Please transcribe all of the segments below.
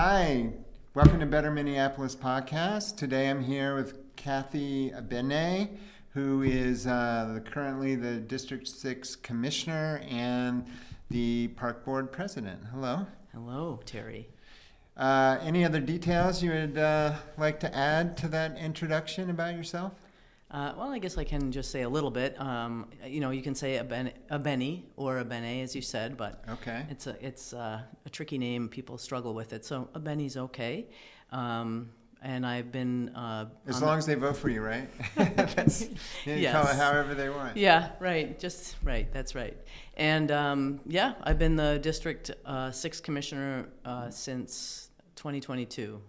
Hi, welcome to Better Minneapolis podcast. Today I'm here with Cathy Abene, who is currently the District 6 Commissioner and the Park Board President. Hello. Hello, Terry. Any other details you would like to add to that introduction about yourself? Well, I guess I can just say a little bit. You can say Abene or Abene, as you said, but okay. It's a tricky name. People struggle with it, so Abene's okay. And I've been as long as they vote for you, right? That's, yes. Call it however they want. Yeah, right. Just right. That's right. And I've been the District 6 Commissioner since 2022.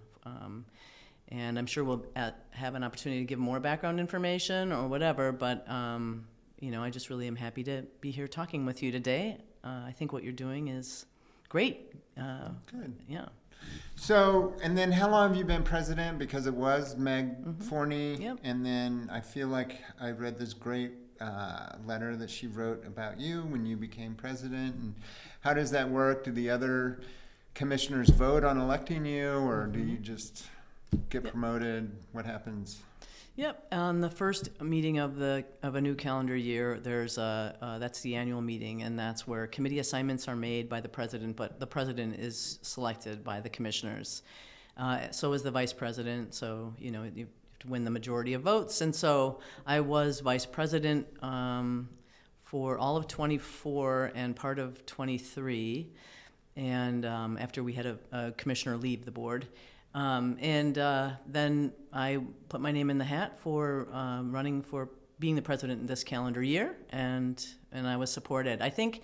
And I'm sure we'll have an opportunity to give more background information or whatever, but, I just really am happy to be here talking with you today. I think what you're doing is great. Good. Yeah. So, and then how long have you been president? Because it was Meg Forney, Yep. And then I feel like I read this great letter that she wrote about you when you became president. And how does that work? Do the other commissioners vote on electing you, or do you just get promoted? What happens? Yep. On the first meeting of a new calendar year, there's that's the annual meeting, and that's where committee assignments are made by the president, but the president is selected by the commissioners. So is the vice president. So you have to win the majority of votes, and so I was vice president for all of 24 and part of 23, and after we had a commissioner leave the board. Then I put my name in the hat for running for being the president in this calendar year, and I was supported. I think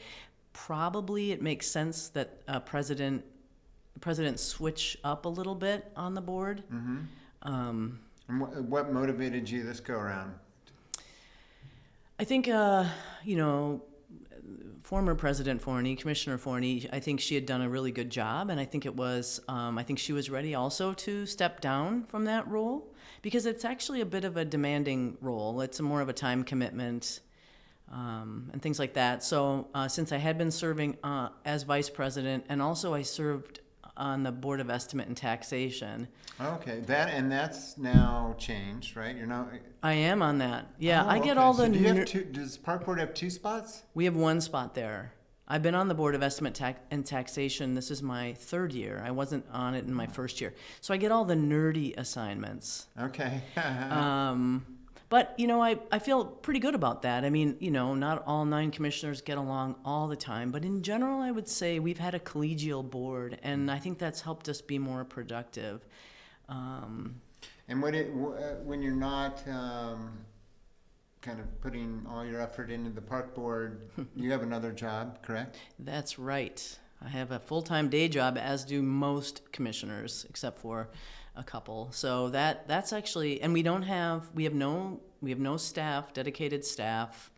probably it makes sense that presidents switch up a little bit on the board. Mm-hmm. And what motivated you this go around? I think former President Forney, Commissioner Forney, I think she had done a really good job, and I think I think she was ready also to step down from that role, because it's actually a bit of a demanding role. It's more of a time commitment and things like that. So since I had been serving as Vice President, and also I served on the Board of Estimate and Taxation. Okay, that's now changed, right? You're now. I am on that. Yeah, Oh, I get okay. all the. So do you have does Park Board have 2 spots? We have 1 spot there. I've been on the Board of Estimate and Taxation. This is my 3rd year. I wasn't on it in my 1st year, so I get all the nerdy assignments. Okay. But, I feel pretty good about that. I mean, not all 9 commissioners get along all the time, but in general, I would say we've had a collegial board, and I think that's helped us be more productive. And when you're not kind of putting all your effort into the park board, you have another job, correct? That's right. I have a full-time day job, as do most commissioners, except for a couple. So that's actually, and we have no staff, dedicated staff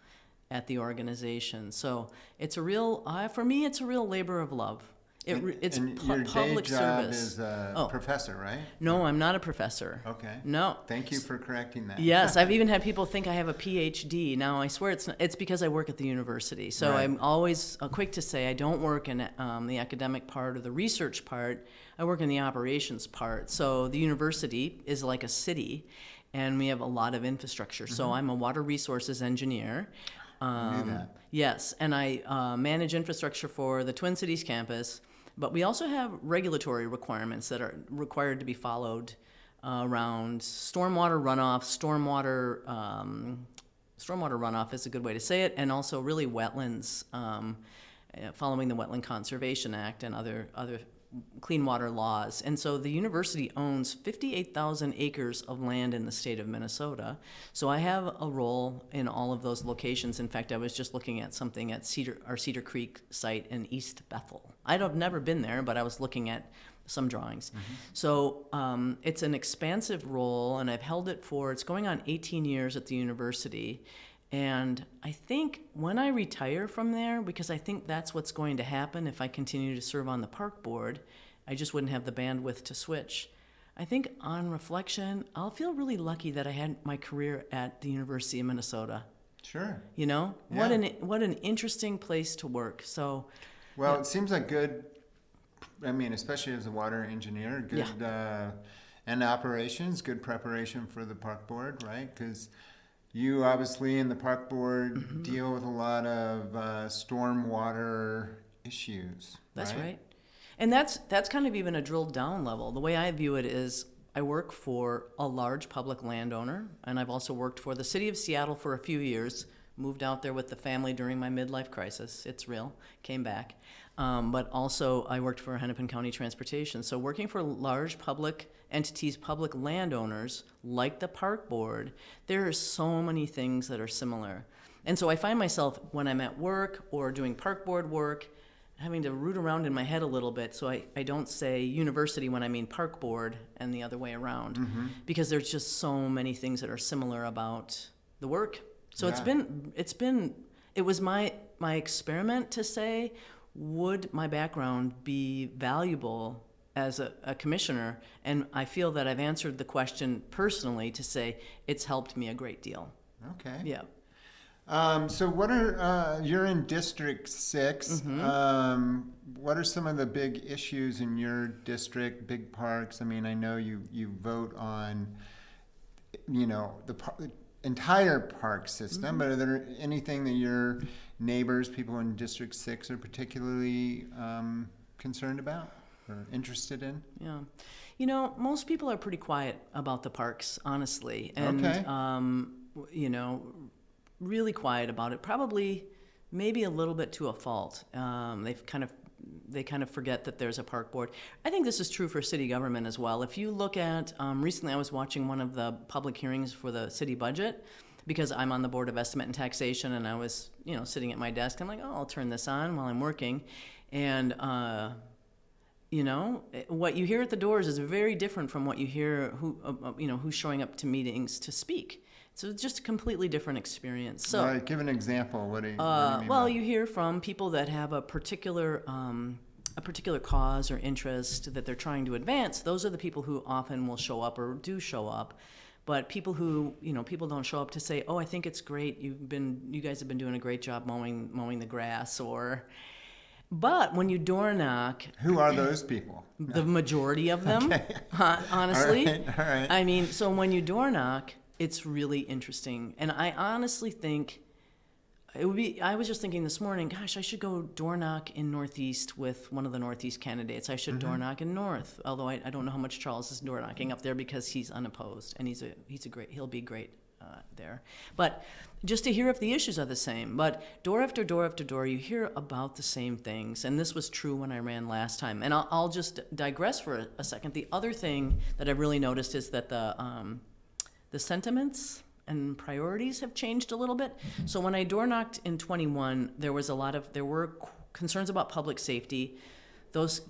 at the organization. So it's for me, it's a real labor of love. It's your public day job service. Is a professor, right? No, I'm not a professor. Okay. No. Thank you for correcting that. Yes, I've even had people think I have a PhD. Now, I swear it's because I work at the university. So right. I'm always quick to say I don't work in the academic part or the research part. I work in the operations part. So the university is like a city, and we have a lot of infrastructure. Mm-hmm. So I'm a water resources engineer. I knew that. Yes, and I manage infrastructure for the Twin Cities campus. But we also have regulatory requirements that are required to be followed around stormwater runoff. Stormwater runoff is a good way to say it, and also really wetlands, following the Wetland Conservation Act and other clean water laws. And so the university owns 58,000 acres of land in the state of Minnesota. So I have a role in all of those locations. In fact, I was just looking at something at our Cedar Creek site in East Bethel. I've never been there, but I was looking at some drawings. Mm-hmm. So it's an expansive role, and I've held it it's going on 18 years at the university. And I think when I retire from there, because I think that's what's going to happen if I continue to serve on the park board, I just wouldn't have the bandwidth to switch. I think on reflection, I'll feel really lucky that I had my career at the University of Minnesota. Sure. Yeah. What an interesting place to work. So, well, it seems like good I mean, especially as a water engineer, good, and operations, good preparation for the park board, right? Because you obviously in the park board deal with a lot of stormwater issues. That's right. And that's kind of even a drilled down level. The way I view it is I work for a large public landowner, and I've also worked for the city of Seattle for a few years, moved out there with the family during my midlife crisis. It's real, came back. But also I worked for Hennepin County Transportation. So working for large public entities, public landowners, like the park board, there are so many things that are similar. And so I find myself when I'm at work or doing park board work, having to root around in my head a little bit so I don't say university when I mean park board and the other way around, because there's just so many things that are similar about the work. So it was my experiment to say, would my background be valuable as a commissioner? And I feel that I've answered the question personally to say it's helped me a great deal. Okay. Yeah. So what are, you're in District 6. What are some of the big issues in your district, big parks? I mean, I know you vote on, the entire park system, but are there anything that your neighbors, people in District 6 are particularly concerned about or interested in? Yeah. Most people are pretty quiet about the parks, honestly. And, really quiet about it, probably maybe a little bit to a fault. They kind of forget that there's a park board. I think this is true for city government as well. If you look at, recently I was watching one of the public hearings for the city budget, because I'm on the Board of Estimate and Taxation, and I was, sitting at my desk. I'm like, oh, I'll turn this on while I'm working. And, what you hear at the doors is very different from what you hear who's showing up to meetings to speak. So it's just a completely different experience. So, right, give an example. What do you mean? Well, you hear from people that have a particular cause or interest that they're trying to advance. Those are the people who often will show up or do show up. But people who, people don't show up to say, oh, I think it's great. You guys have been doing a great job mowing the grass, But when you door knock, who are those people? The majority of them, honestly. All right. I mean, so when you door knock, it's really interesting. And I honestly think I was just thinking this morning, gosh, I should go door knock in Northeast with one of the Northeast candidates. I should door knock in North, although I don't know how much Charles is door knocking up there because he's unopposed and he'll be great there. But just to hear if the issues are the same. But door after door after door, you hear about the same things. And this was true when I ran last time. And I'll just digress for a second. The other thing that I've really noticed is that the sentiments and priorities have changed a little bit. So when I door knocked in 21, there were concerns about public safety. Those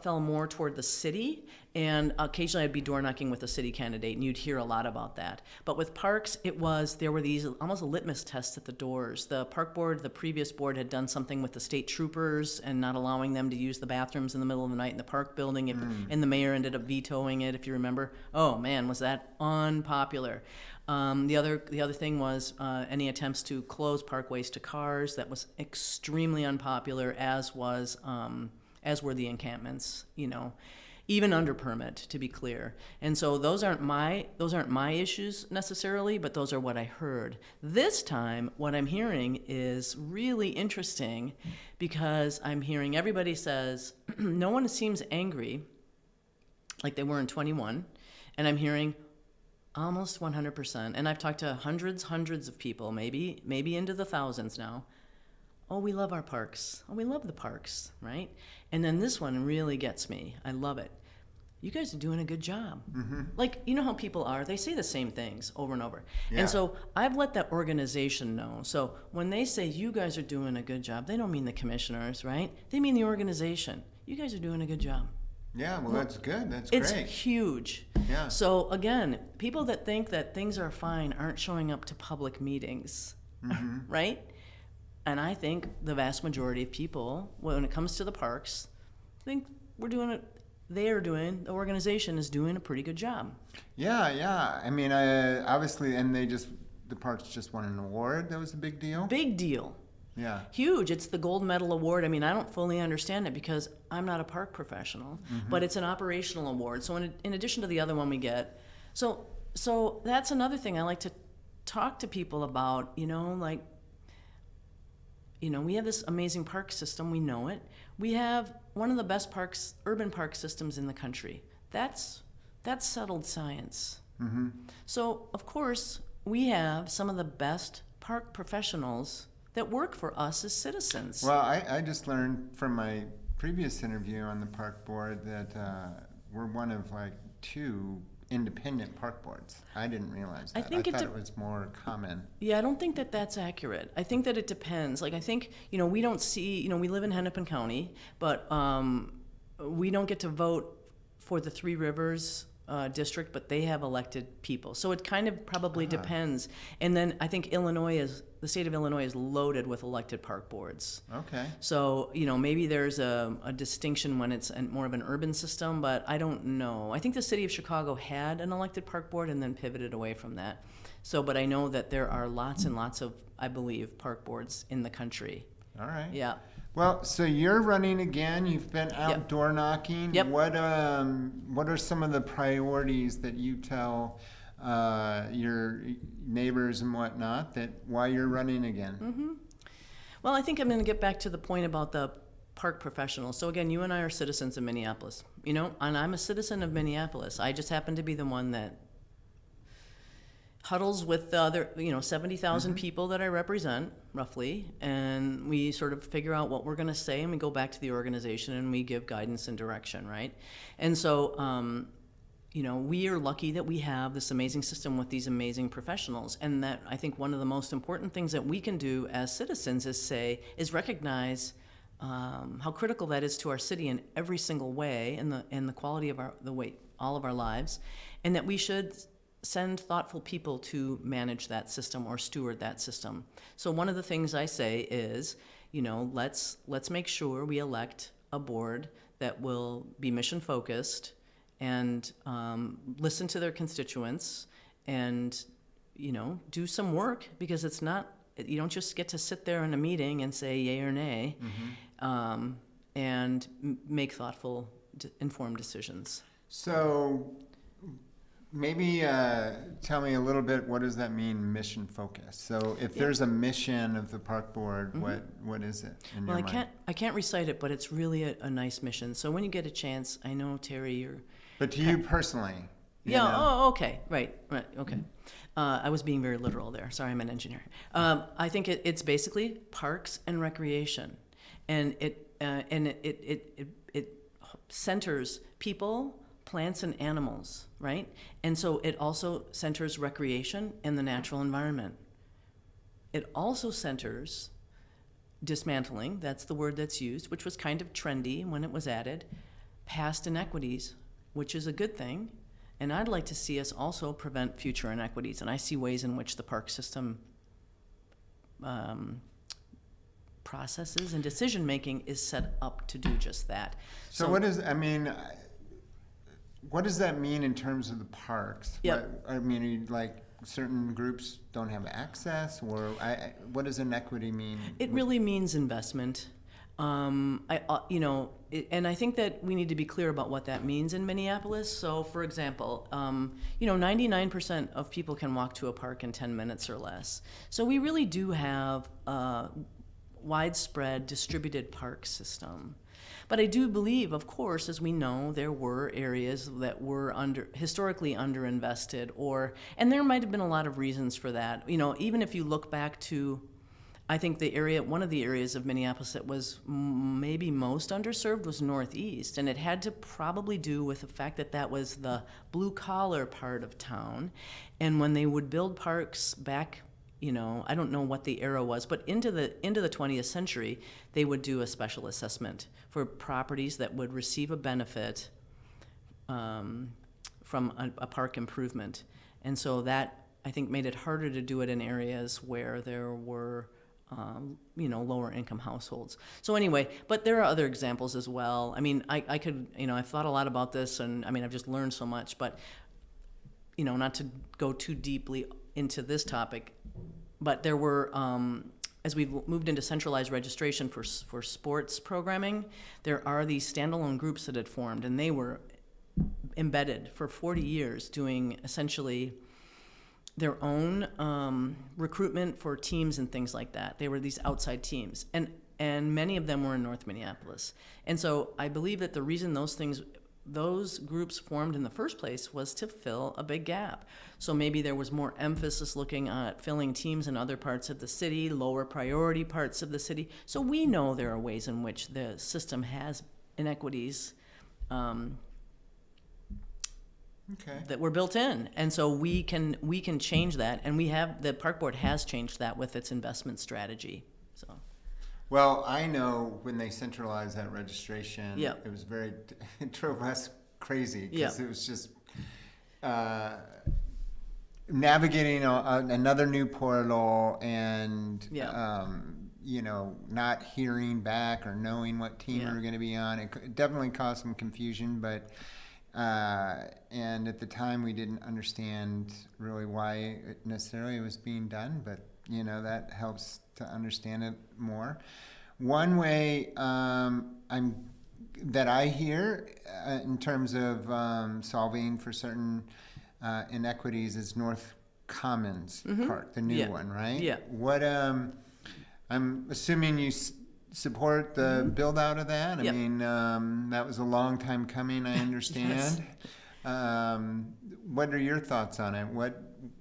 fell more toward the city, and occasionally I'd be door knocking with a city candidate, and you'd hear a lot about that. But with parks, there were these almost litmus tests at the doors. The park board, the previous board, had done something with the state troopers and not allowing them to use the bathrooms in the middle of the night in the park building, and the mayor ended up vetoing it, if you remember. Oh man, was that unpopular. The other thing was any attempts to close parkways to cars. That was extremely unpopular, as were the encampments, even under permit, to be clear. And so those aren't my issues necessarily, but those are what I heard. This time, what I'm hearing is really interesting, because I'm hearing everybody says no one seems angry like they were in 21, and I'm hearing almost 100%. And I've talked to hundreds of people, maybe into the thousands now. Oh, we love our parks. Oh, we love the parks, right? And then this one really gets me. I love it. You guys are doing a good job. Like, you know how people are. They say the same things over and over. Yeah. And so I've let that organization know. So when they say you guys are doing a good job, they don't mean the commissioners, right? They mean the organization. You guys are doing a good job. Yeah, well, that's good. That's It's great. huge. Yeah. So again, people that think that things are fine aren't showing up to public meetings, right? And I think the vast majority of people, when it comes to the parks, think the organization is doing a pretty good job. Yeah. I mean, obviously, and the parks just won an award. That was a big deal. Big deal. Yeah. Huge. It's the gold medal award. I mean, I don't fully understand it because I'm not a park professional, but it's an operational award. So in addition to the other one we get, so that's another thing I like to talk to people about, like, we have this amazing park system. We know it. We have one of the best urban park systems in the country. That's settled science. So, of course, we have some of the best park professionals that work for us as citizens. Well, I just learned from my previous interview on the park board that we're one of like 2 independent park boards. I didn't realize that. I thought it was more common. Yeah, I don't think that that's accurate. I think that it depends. Like, I think, we don't see, we live in Hennepin County, but we don't get to vote for the Three Rivers district, but they have elected people. So it kind of probably depends. And then I think the state of Illinois is loaded with elected park boards. Okay. So, maybe there's a distinction when it's more of an urban system, but I don't know. I think the city of Chicago had an elected park board and then pivoted away from that. So, but I know that there are lots and lots of, I believe, park boards in the country. All right. Yeah. Well, so you're running again. You've been outdoor knocking. Yep. What are some of the priorities that you tell your neighbors and whatnot that why you're running again? Well, I think I'm going to get back to the point about the park professionals. So again, you and I are citizens of Minneapolis, and I'm a citizen of Minneapolis. I just happen to be the one that huddles with the other, 70,000 people that I represent, roughly, and we sort of figure out what we're going to say, and we go back to the organization and we give guidance and direction, right? And so, we are lucky that we have this amazing system with these amazing professionals, and that I think one of the most important things that we can do as citizens is recognize how critical that is to our city in every single way, and the quality of all of our lives, and that we should send thoughtful people to manage that system or steward that system. So one of the things I say is, let's make sure we elect a board that will be mission focused and listen to their constituents and, do some work, because it's not, you don't just get to sit there in a meeting and say yay or nay, and make thoughtful, informed decisions. So maybe tell me a little bit, what does that mean, mission focus? So if there's a mission of the park board, what is it in your mind? I can't recite it, but it's really a nice mission. So when you get a chance, I know, Terry, you're... But to you personally? Okay, right, okay. I was being very literal there. Sorry, I'm an engineer. I think it's basically parks and recreation, and it centers people, plants, and animals, right? And so it also centers recreation and the natural environment. It also centers dismantling, that's the word that's used, which was kind of trendy when it was added, past inequities, which is a good thing. And I'd like to see us also prevent future inequities. And I see ways in which the park system processes and decision-making is set up to do just that. So what does that mean in terms of the parks? Yep. Like certain groups don't have access, or what does inequity mean? It really means investment. And I think that we need to be clear about what that means in Minneapolis. So, for example, 99% of people can walk to a park in 10 minutes or less. So we really do have a widespread distributed park system. But I do believe, of course, as we know, there were areas that were historically underinvested, and there might have been a lot of reasons for that. Even if you look back to, I think one of the areas of Minneapolis that was maybe most underserved was Northeast, and it had to probably do with the fact that that was the blue-collar part of town. And when they would build parks back, I don't know what the era was, but into the 20th century, they would do a special assessment for properties that would receive a benefit from a park improvement. And so that, I think, made it harder to do it in areas where there were lower income households. So anyway, but there are other examples as well. I mean, I could, I've thought a lot about this, and I've just learned so much, but, not to go too deeply into this topic, but there were as we've moved into centralized registration for sports programming, there are these standalone groups that had formed, and they were embedded for 40 years doing essentially their own recruitment for teams and things like that. They were these outside teams, and many of them were in North Minneapolis. And so I believe that the reason those groups formed in the first place was to fill a big gap. So maybe there was more emphasis looking at filling teams in other parts of the city, lower priority parts of the city. So we know there are ways in which the system has inequities that were built in, and so we can change that, and the park board has changed that with its investment strategy. So, well, I know when they centralized that registration, Yeah. it was it drove us crazy because Yeah. it was just navigating another new portal and not hearing back or knowing what team we were going to be on. It definitely caused some confusion, but. And at the time we didn't understand really why it necessarily was being done, but that helps to understand it more. One way that I hear in terms of solving for certain inequities is North Commons Park, the new one, right? Yeah. What I'm assuming you support the build out of that. I mean, that was a long time coming, I understand. What are your thoughts on it?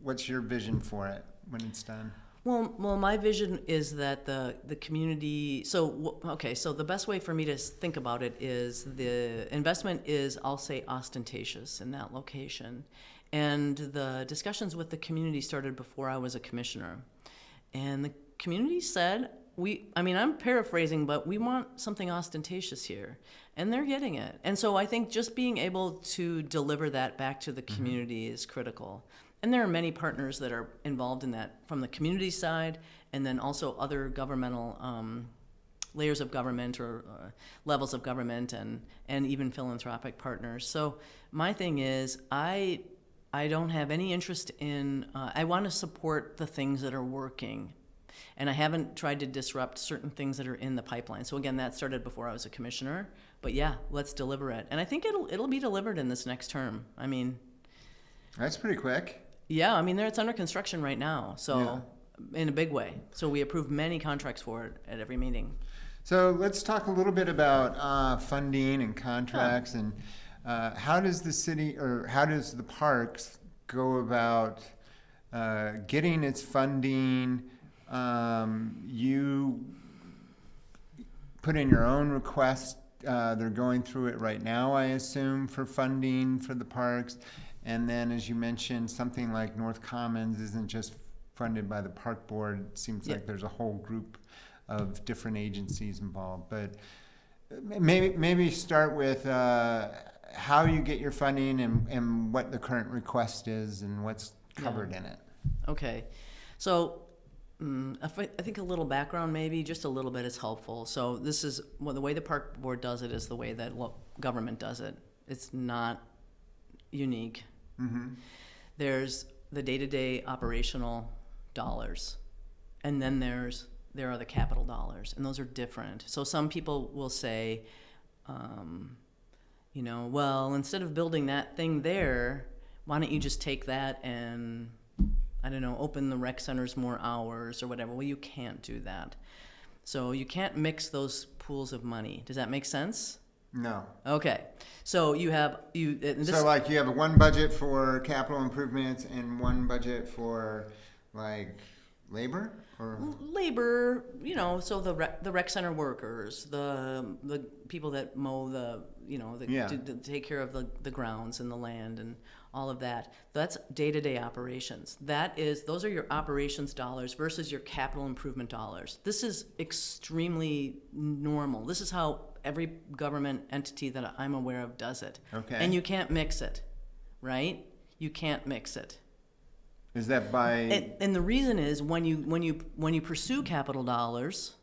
What's your vision for it when it's done? Well, my vision is that the community. So the best way for me to think about it is the investment is, I'll say, ostentatious in that location, and the discussions with the community started before I was a commissioner, and the community said, I'm paraphrasing, but we want something ostentatious here, and they're getting it. And so I think just being able to deliver that back to the community is critical. And there are many partners that are involved in that from the community side, and then also other governmental layers of government or levels of government, and even philanthropic partners. So my thing is, I don't have any interest in, I want to support the things that are working. And I haven't tried to disrupt certain things that are in the pipeline. So again, that started before I was a commissioner. But yeah, let's deliver it. And I think it'll be delivered in this next term. I mean, that's pretty quick. Yeah, it's under construction right now. So in a big way. So we approved many contracts for it at every meeting. So let's talk a little bit about funding and contracts and how does the city or how does the parks go about getting its funding? You put in your own request. They're going through it right now, I assume, for funding for the parks. And then, as you mentioned, something like North Commons isn't just funded by the park board. It seems like there's a whole group of different agencies involved. But maybe start with how you get your funding and what the current request is and what's covered in it. Okay. So I think a little background, maybe just a little bit, is helpful. So this is the way the park board does it is the way that government does it. It's not unique. There's the day-to-day operational dollars, and then there are the capital dollars, and those are different. So some people will say, well, instead of building that thing there, why don't you just take that and open the rec centers more hours or whatever. Well, you can't do that. So you can't mix those pools of money. Does that make sense? No. Okay. So you have you have one budget for capital improvements and one budget for labor or labor, so the rec center workers, the people that mow to take care of the grounds and the land and all of that. That's day-to-day operations. Those are your operations dollars versus your capital improvement dollars. This is extremely normal. This is how every government entity that I'm aware of does it. Okay. And you can't mix it, right? You can't mix it. Is that by? And the reason is when you pursue capital dollars,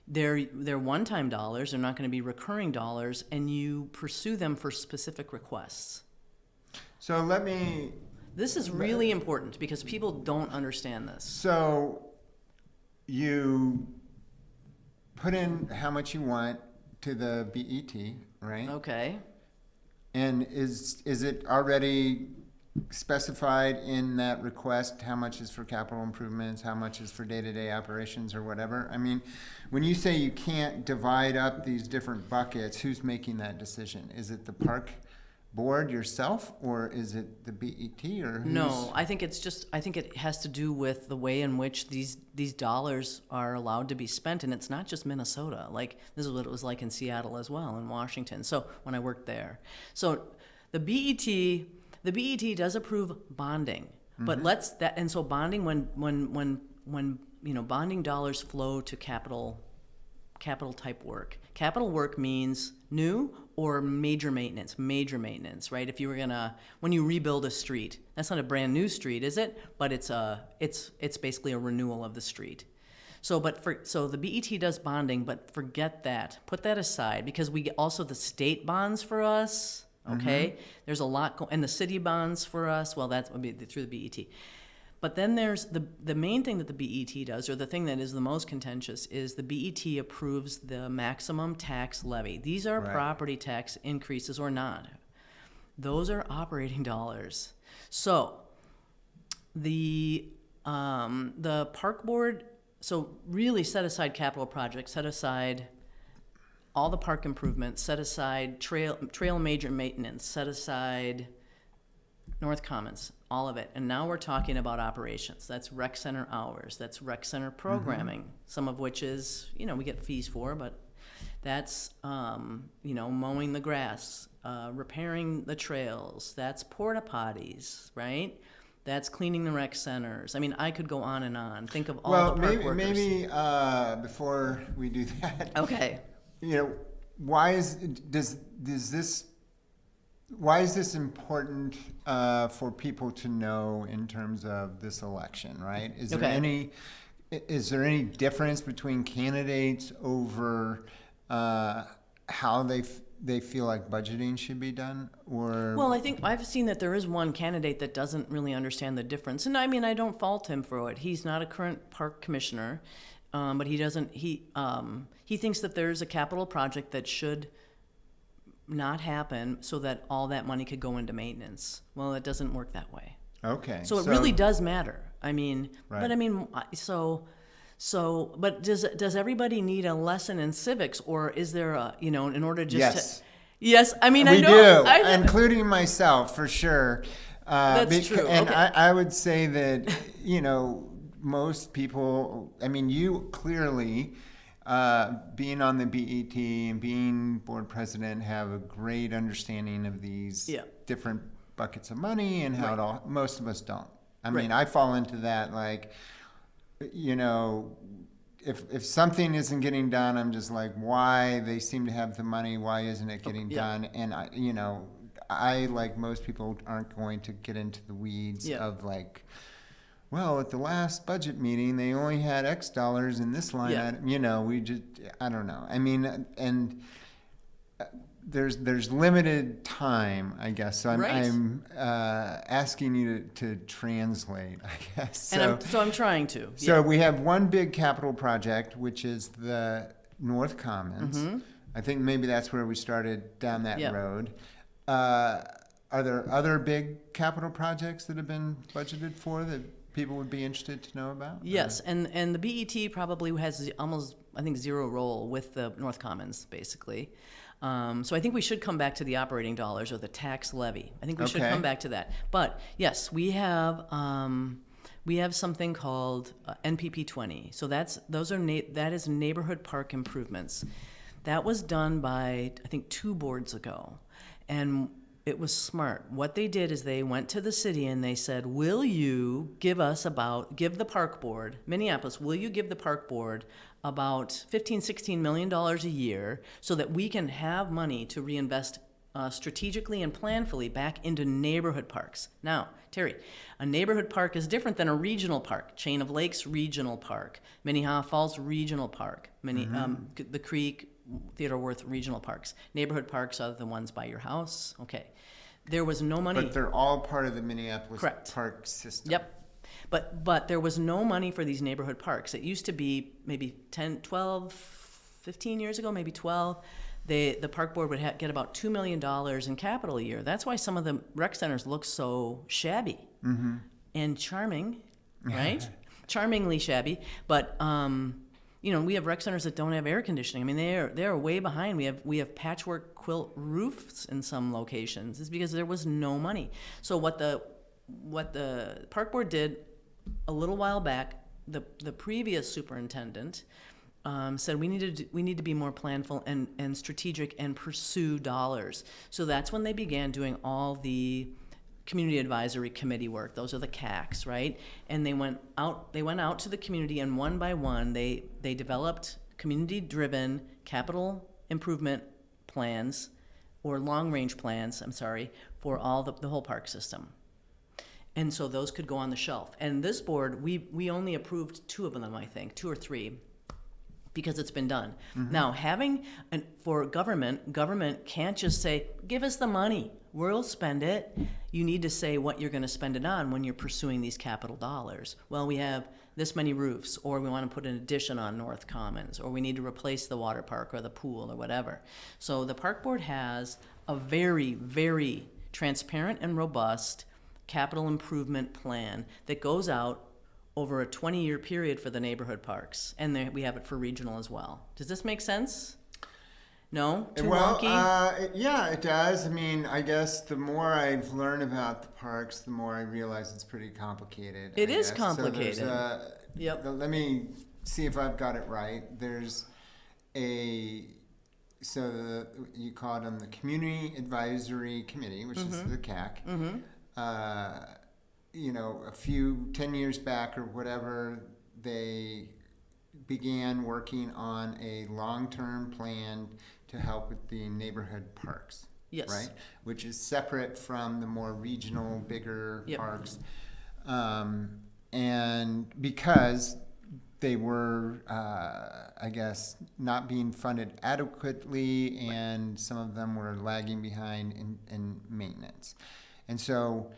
they're one-time dollars. They're not going to be recurring dollars, and you pursue them for specific requests. So This is really important because people don't understand this. So you put in how much you want to the BET, right? Okay. And is it already specified in that request how much is for capital improvements, how much is for day-to-day operations or whatever? I mean, when you say you can't divide up these different buckets, who's making that decision? Is it the park board yourself, or is it the BET, or who's? No, I think it has to do with the way in which these dollars are allowed to be spent, and it's not just Minnesota. Like, this is what it was like in Seattle as well, in Washington. So when I worked there, so the BET does approve bonding, but so bonding, when bonding dollars flow to capital type work. Capital work means new or major maintenance, right? If you were when you rebuild a street, that's not a brand new street, is it? But it's basically a renewal of the street. So the BET does bonding, but forget that. Put that aside, because the state bonds for us, okay? There's a lot, and the city bonds for us, well, that would be through the BET. But then there's the main thing that the BET does, or the thing that is the most contentious, is the BET approves the maximum tax levy. These are Right. property tax increases or not. Those are operating dollars. So the park board, so really set aside capital projects, set aside all the park improvements, set aside trail major maintenance, set aside North Commons, all of it. And now we're talking about operations. That's rec center hours. That's rec center programming, some of which is, we get fees for, but that's, mowing the grass, repairing the trails. That's porta potties, right? That's cleaning the rec centers. I mean, I could go on and on. Think of all the park workers. Maybe before we do that. Okay. Why is this important for people to know in terms of this election, right? Is there any difference between candidates over how they feel like budgeting should be done, or? Well, I think I've seen that there is one candidate that doesn't really understand the difference, and I mean, I don't fault him for it. He's not a current park commissioner, but he doesn't. He thinks that there's a capital project that should not happen so that all that money could go into maintenance. Well, it doesn't work that way. Okay. So it really does matter. I mean, Right. but I mean, but does everybody need a lesson in civics, or is there in order just Yes. to? Yes. I mean, We I know. do, including myself, for sure. That's true. And Okay. I would say that, most people, I mean, you clearly, being on the BET and being board president, have a great understanding of these different buckets of money and how it all, most of us don't. I mean, I fall into that, like, if something isn't getting done, I'm just like, why? They seem to have the money, why isn't it getting done? And I, like most people, aren't going to get into the weeds of like, well, at the last budget meeting, they only had X dollars in this line item. We just, I don't know. I mean, and there's limited time, I guess. So I'm asking you to translate, I guess. So, And I'm trying to. So we have one big capital project, which is the North Commons. I think maybe that's where we started down that road. Are there other big capital projects that have been budgeted for that people would be interested to know about? Yes, and the BET probably has almost, I think, zero role with the North Commons, basically. So I think we should come back to the operating dollars or the tax levy. I think we should come back to that. But yes, we have something called NPP 20. So that is neighborhood park improvements. That was done by, I think, 2 boards ago, and it was smart. What they did is they went to the city and they said, will you give the park board, Minneapolis, will you give the park board about $16 million a year so that we can have money to reinvest strategically and planfully back into neighborhood parks? Now, Terry, a neighborhood park is different than a regional park. Chain of Lakes Regional Park, Minnehaha Falls Regional Park, the Creek, Theodore Wirth Regional Parks. Neighborhood parks are the ones by your house. Okay. There was no money. But they're all part of the Minneapolis Correct. park system. Yep. But there was no money for these neighborhood parks. It used to be maybe 10, 12, 15 years ago, maybe 12. The park board would get about $2 million in capital a year. That's why some of the rec centers look so shabby and charming, right? Charmingly shabby. But we have rec centers that don't have air conditioning. I mean, they're way behind. We have patchwork quilt roofs in some locations. It's because there was no money. So what the park board did a little while back, the previous superintendent said we need to be more planful and strategic and pursue dollars. So that's when they began doing all the community advisory committee work. Those are the CACs, right? And they went out to the community, and one by one they developed community-driven capital improvement plans, or long-range plans, for all the whole park system. And so those could go on the shelf. And this board, we only approved 2 of them, I think, 2 or 3, because it's been done. Now, for government can't just say, give us the money, we'll spend it. You need to say what you're going to spend it on when you're pursuing these capital dollars. Well, we have this many roofs, or we want to put an addition on North Commons, or we need to replace the water park or the pool or whatever. So the park board has a very, very transparent and robust capital improvement plan that goes out over a 20-year period for the neighborhood parks, and we have it for regional as well. Does this make sense? No? Too wonky? Yeah, it does. I mean, I guess the more I've learned about the parks, the more I realize it's pretty complicated. It is complicated. So Yep. let me see if I've got it right. There's you call it on the Community Advisory Committee, which is the CAC. A few 10 years back or whatever, they began working on a long-term plan to help with the neighborhood parks. Yes. Right? Which is separate from the more regional, bigger parks. And because they were, not being funded adequately, and some of them were lagging behind in maintenance. And so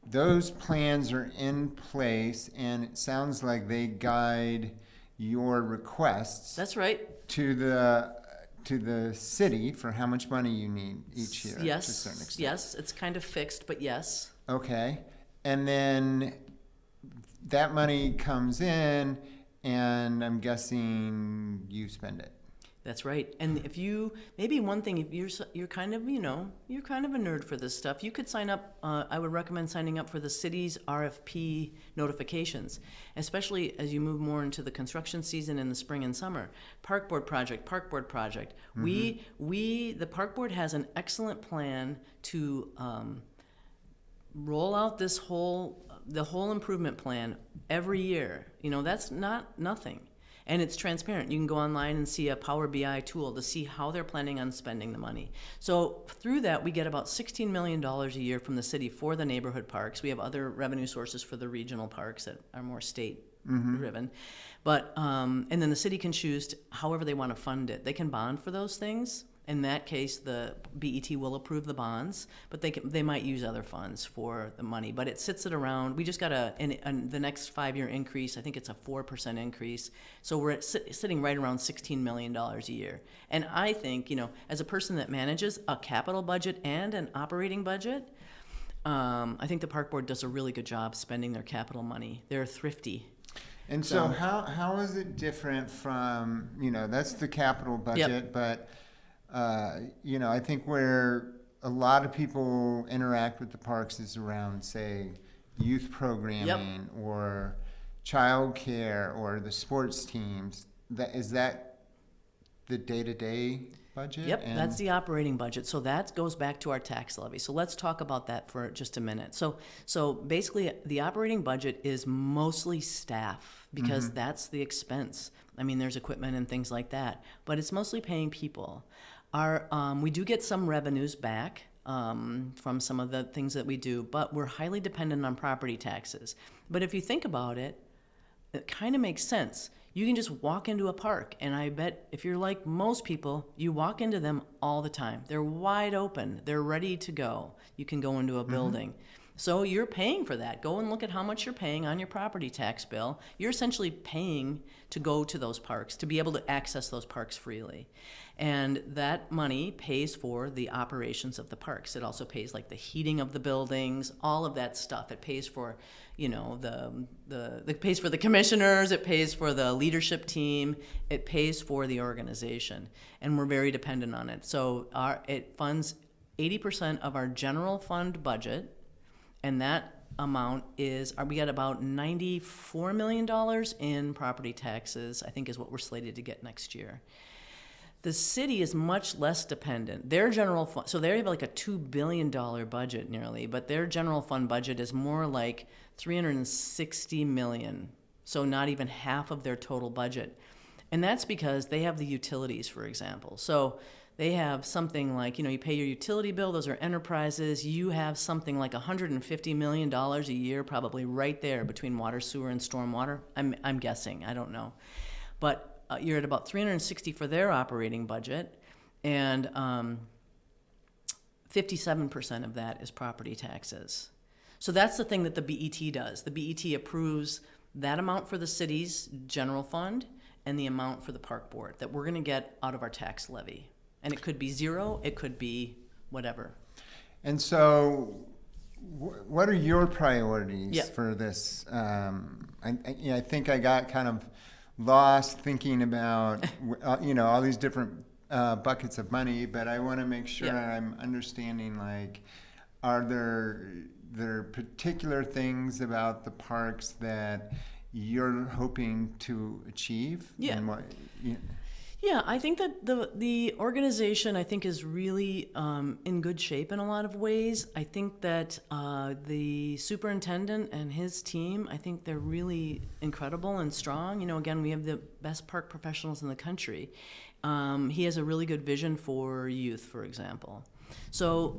those plans are in place, and it sounds like they guide your requests. That's right. To the city for how much money you need each year. Yes. To a certain extent. Yes. It's kind of fixed, but yes. Okay. And then that money comes in, and I'm guessing you spend it. That's right. And if maybe one thing, if you're kind of a nerd for this stuff, you could sign up. I would recommend signing up for the city's RFP notifications, especially as you move more into the construction season in the spring and summer. Park board project. The park board has an excellent plan to roll out the whole improvement plan every year. That's not nothing. And it's transparent. You can go online and see a Power BI tool to see how they're planning on spending the money. So through that, we get about $16 million a year from the city for the neighborhood parks. We have other revenue sources for the regional parks that are more state-driven. But and then the city can choose however they want to fund it. They can bond for those things. In that case, the BET will approve the bonds, but they might use other funds for the money. But it sits at around, we just got the next 5-year increase, I think it's a 4% increase. So we're sitting right around $16 million a year. And I think, as a person that manages a capital budget and an operating budget, I think the park board does a really good job spending their capital money. They're thrifty. And so how is it different from, that's the capital budget, but I think where a lot of people interact with the parks is around, say, youth programming or childcare or the sports teams. Is that the day-to-day budget? Yep, that's the operating budget. So that goes back to our tax levy. So let's talk about that for just a minute. So basically, the operating budget is mostly staff, because that's the expense. I mean, there's equipment and things like that, but it's mostly paying people. We do get some revenues back from some of the things that we do, but we're highly dependent on property taxes. But if you think about it, it kind of makes sense. You can just walk into a park, and I bet if you're like most people, you walk into them all the time. They're wide open. They're ready to go. You can go into a building. So you're paying for that. Go and look at how much you're paying on your property tax bill. You're essentially paying to go to those parks, to be able to access those parks freely. And that money pays for the operations of the parks. It also pays like the heating of the buildings, all of that stuff. It pays for, you know, it pays for the commissioners, it pays for the leadership team, it pays for the organization. And we're very dependent on it. So it funds 80% of our general fund budget. And that amount is, we got about $94 million in property taxes, I think is what we're slated to get next year. The city is much less dependent. Their general fund, so they have like a $2 billion budget nearly, but their general fund budget is more like $360 million. So not even half of their total budget. And that's because they have the utilities, for example. So they have something like, you know, you pay your utility bill, those are enterprises. You have something like $150 million a year, probably right there between water, sewer, and stormwater. I'm guessing, I don't know. But you're at about 360 for their operating budget, and 57% of that is property taxes. So that's the thing that the BET does. The BET approves that amount for the city's general fund and the amount for the park board that we're going to get out of our tax levy. And it could be zero, it could be whatever. And so, what are your priorities for this? I think I got kind of lost thinking about all these different buckets of money, but I want to make sure I'm understanding, like, are there particular things about the parks that you're hoping to achieve? And what, Yeah, I think that the organization, I think, is really in good shape in a lot of ways. I think that the superintendent and his team, I think they're really incredible and strong. You know, again, we have the best park professionals in the country. He has a really good vision for youth, for example. So,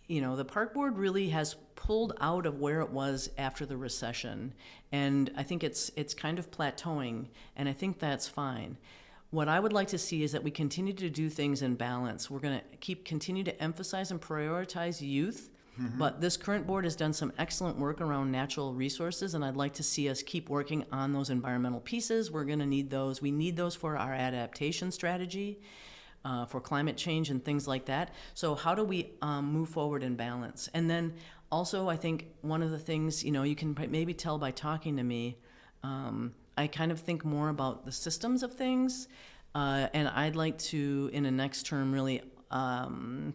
the park board really has pulled out of where it was after the recession. And I think it's kind of plateauing, and I think that's fine. What I would like to see is that we continue to do things in balance. We're going to continue to emphasize and prioritize youth, but this current board has done some excellent work around natural resources, and I'd like to see us keep working on those environmental pieces. We're going to need those. We need those for our adaptation strategy, for climate change and things like that. So how do we move forward in balance? And then also, I think one of the things, you can maybe tell by talking to me, I kind of think more about the systems of things, and I'd like to, in a next term, really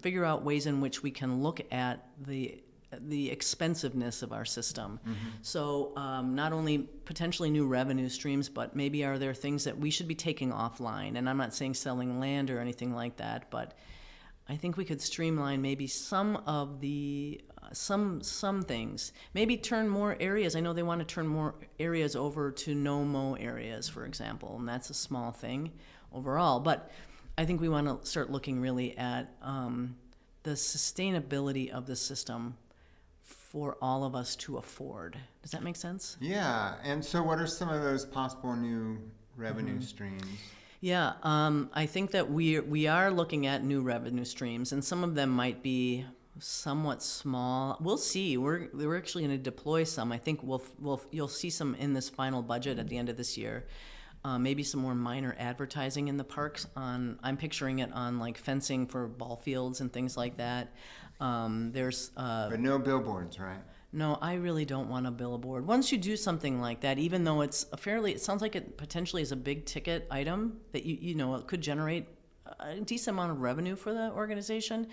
figure out ways in which we can look at the expensiveness of our system. So not only potentially new revenue streams, but maybe are there things that we should be taking offline? And I'm not saying selling land or anything like that, but I think we could streamline maybe some of the some things. Maybe turn more areas. I know they want to turn more areas over to no-mow areas, for example, and that's a small thing overall. But I think we want to start looking really at the sustainability of the system for all of us to afford. Does that make sense? Yeah. And so, what are some of those possible new revenue streams? Yeah, I think that we are looking at new revenue streams, and some of them might be somewhat small. We'll see. We're actually going to deploy some. I think you'll see some in this final budget at the end of this year. Maybe some more minor advertising in the parks. I'm picturing it on like fencing for ball fields and things like that. But no billboards, right? No, I really don't want a billboard. Once you do something like that, even though it sounds like it potentially is a big ticket item that it could generate a decent amount of revenue for the organization,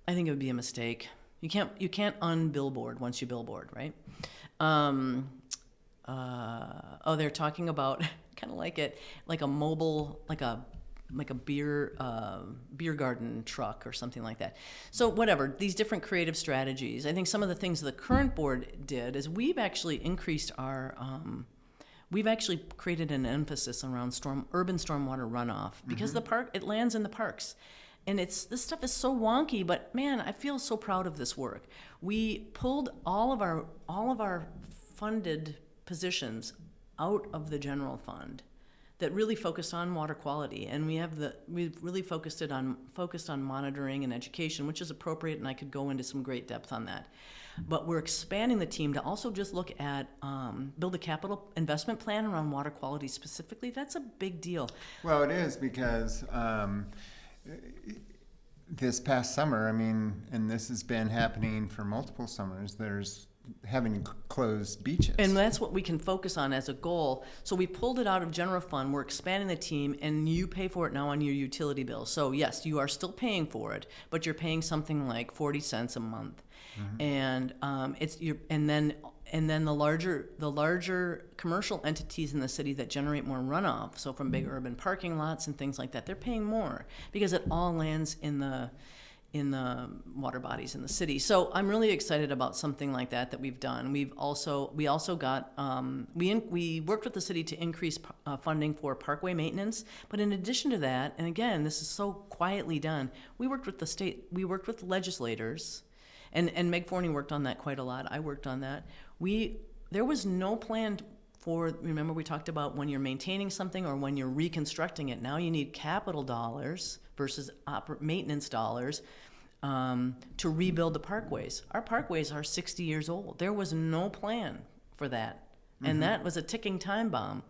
I think it would be a mistake. You can't un-billboard once you billboard, right? They're talking about kind of like a mobile, like a beer garden truck or something like that. So whatever, these different creative strategies. I think some of the things the current board did is we've actually increased our, we've actually created an emphasis around urban stormwater runoff because the park, it lands in the parks. And this stuff is so wonky, but man, I feel so proud of this work. We pulled all of our funded positions out of the general fund that really focus on water quality, and we've really focused on monitoring and education, which is appropriate, and I could go into some great depth on that. But we're expanding the team to also just look at build a capital investment plan around water quality specifically. That's a big deal. Well, it is because this past summer, I mean, and this has been happening for multiple summers, there's having closed beaches. And that's what we can focus on as a goal. So we pulled it out of general fund, we're expanding the team, and you pay for it now on your utility bill. So yes, you are still paying for it, but you're paying something like 40 cents a month. And and then the larger commercial entities in the city that generate more runoff, so from big urban parking lots and things like that, they're paying more because it all lands in the water bodies in the city. So I'm really excited about something like that we've done. We also got we worked with the city to increase funding for parkway maintenance. But in addition to that, and again, this is so quietly done, we worked with the state. We worked with legislators, and Meg Forney worked on that quite a lot. I worked on that. There was no plan for. Remember, we talked about when you're maintaining something or when you're reconstructing it. Now you need capital dollars versus maintenance dollars to rebuild the parkways. Our parkways are 60 years old. There was no plan for that. And that was a ticking time bomb.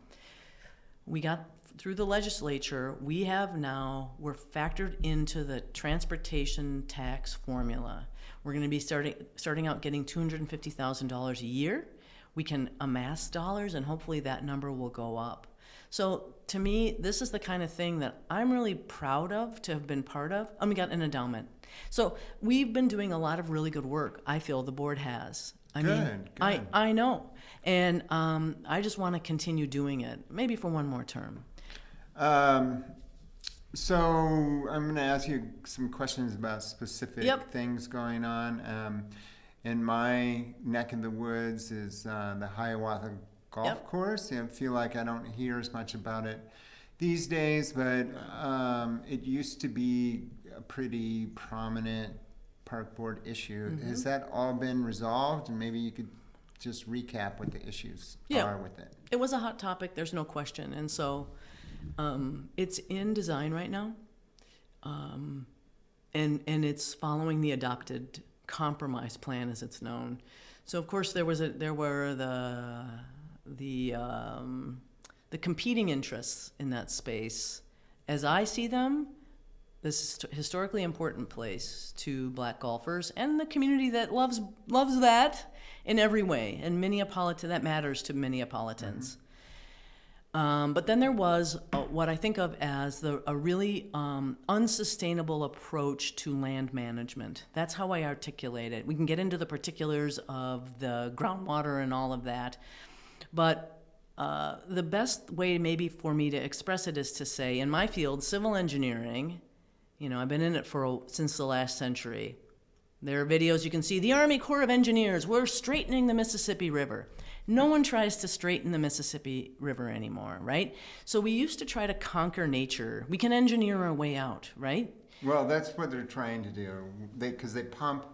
We got through the legislature. We're factored into the transportation tax formula. We're going to be starting out getting $250,000 a year. We can amass dollars, and hopefully that number will go up. So to me, this is the kind of thing that I'm really proud of to have been part of. And we got an endowment. So we've been doing a lot of really good work. I feel the board has. Good. I know. And I just want to continue doing it, maybe for one more term. So I'm going to ask you some questions about specific things going on. In my neck of the woods is the Hiawatha Golf Course. I feel like I don't hear as much about it these days, but it used to be a pretty prominent park board issue. Has that all been resolved? And maybe you could just recap what the issues are with it. It was a hot topic, there's no question. And so it's in design right now. And it's following the adopted compromise plan, as it's known. So of course there were the competing interests in that space. As I see them, this is a historically important place to black golfers and the community that loves that in every way. And that matters to Minneapolitans. But then there was what I think of as a really unsustainable approach to land management. That's how I articulate it. We can get into the particulars of the groundwater and all of that. But the best way maybe for me to express it is to say, in my field, civil engineering, I've been in it since the last century. There are videos you can see, the Army Corps of Engineers, we're straightening the Mississippi River. No one tries to straighten the Mississippi River anymore, right? So we used to try to conquer nature. We can engineer our way out, right? Well, that's what they're trying to do, because they pump